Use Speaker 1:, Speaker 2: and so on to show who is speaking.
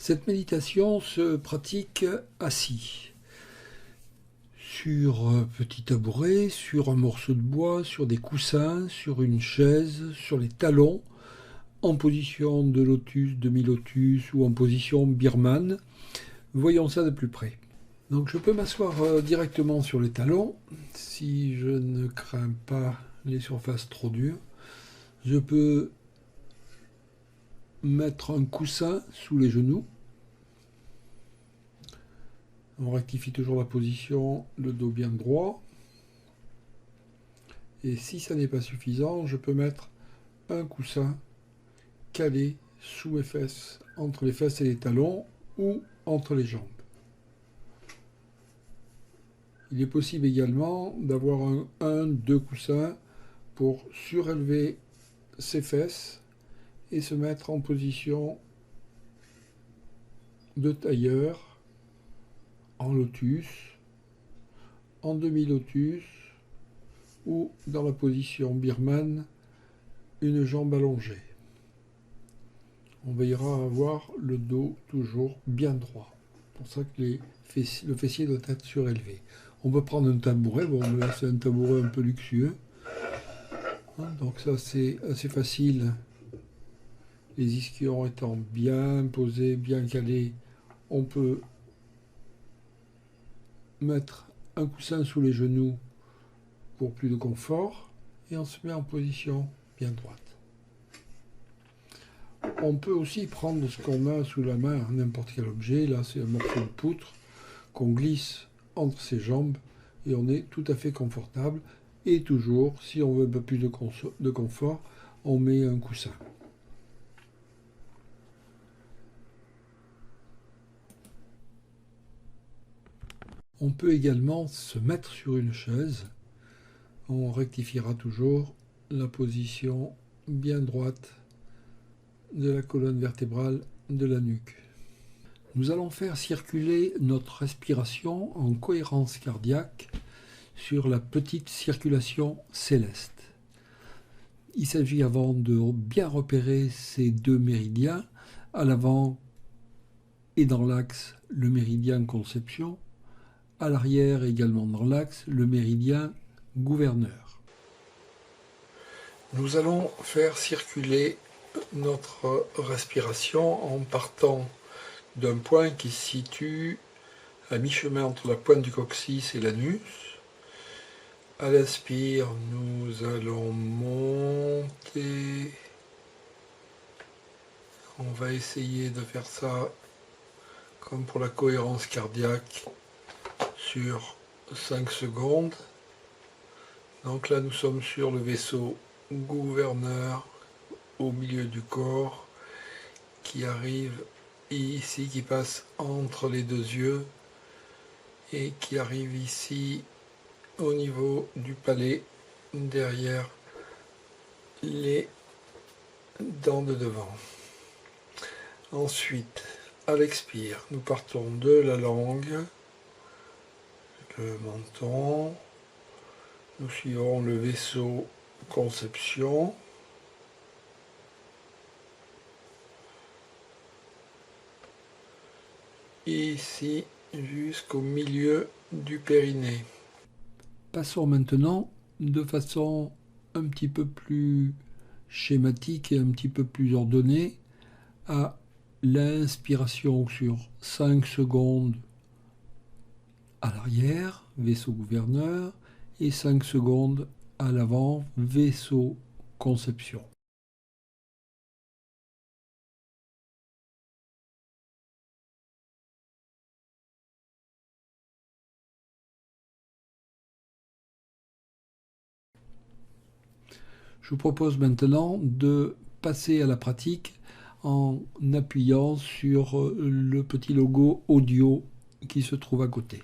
Speaker 1: Cette méditation se pratique assis, sur un petit tabouret, sur un morceau de bois, sur des coussins, sur une chaise, sur les talons, en position de lotus, demi-lotus ou en position birmane. Voyons ça de plus près. Donc je peux m'asseoir directement sur les talons, si je ne crains pas les surfaces trop dures. Je peux mettre un coussin sous les genoux. On rectifie toujours la position, le dos bien droit. Et si ça n'est pas suffisant, je peux mettre un coussin calé sous mes fesses, entre les fesses et les talons ou entre les jambes. Il est possible également d'avoir deux coussins pour surélever ses fesses et se mettre en position de tailleur, en lotus, en demi-lotus ou dans la position birmane, une jambe allongée. On veillera à avoir le dos toujours bien droit. C'est pour ça que le fessier doit être surélevé. On peut prendre un tabouret, bon là c'est un tabouret un peu luxueux. Donc ça c'est assez facile. Les ischions étant bien posés, bien calés, on peut mettre un coussin sous les genoux pour plus de confort et on se met en position bien droite. On peut aussi prendre ce qu'on a sous la main, n'importe quel objet. Là c'est un morceau de poutre qu'on glisse entre ses jambes et on est tout à fait confortable. Et toujours, si on veut un peu plus de confort, on met un coussin. On peut également se mettre sur une chaise. On rectifiera toujours la position bien droite de la colonne vertébrale de la nuque. Nous allons faire circuler notre respiration en cohérence cardiaque sur la petite circulation céleste. Il s'agit avant de bien repérer ces deux méridiens, à l'avant et dans l'axe le méridien conception, à l'arrière également dans l'axe le méridien gouverneur. Nous allons faire circuler notre respiration en partant d'un point qui se situe à mi-chemin entre la pointe du coccyx et l'anus. À l'inspire, nous allons monter. On va essayer de faire ça comme pour la cohérence cardiaque sur 5 secondes. Donc là, nous sommes sur le vaisseau gouverneur au milieu du corps qui arrive ici, qui passe entre les deux yeux et qui arrive ici au niveau du palais derrière les dents de devant. Ensuite, à l'expire, nous partons de la langue, le menton, nous suivons le vaisseau conception, ici jusqu'au milieu du périnée. Passons maintenant de façon un petit peu plus schématique et un petit peu plus ordonnée à l'inspiration sur 5 secondes à l'arrière, vaisseau gouverneur, et 5 secondes à l'avant, vaisseau conception. Je vous propose maintenant de passer à la pratique en appuyant sur le petit logo audio qui se trouve à côté.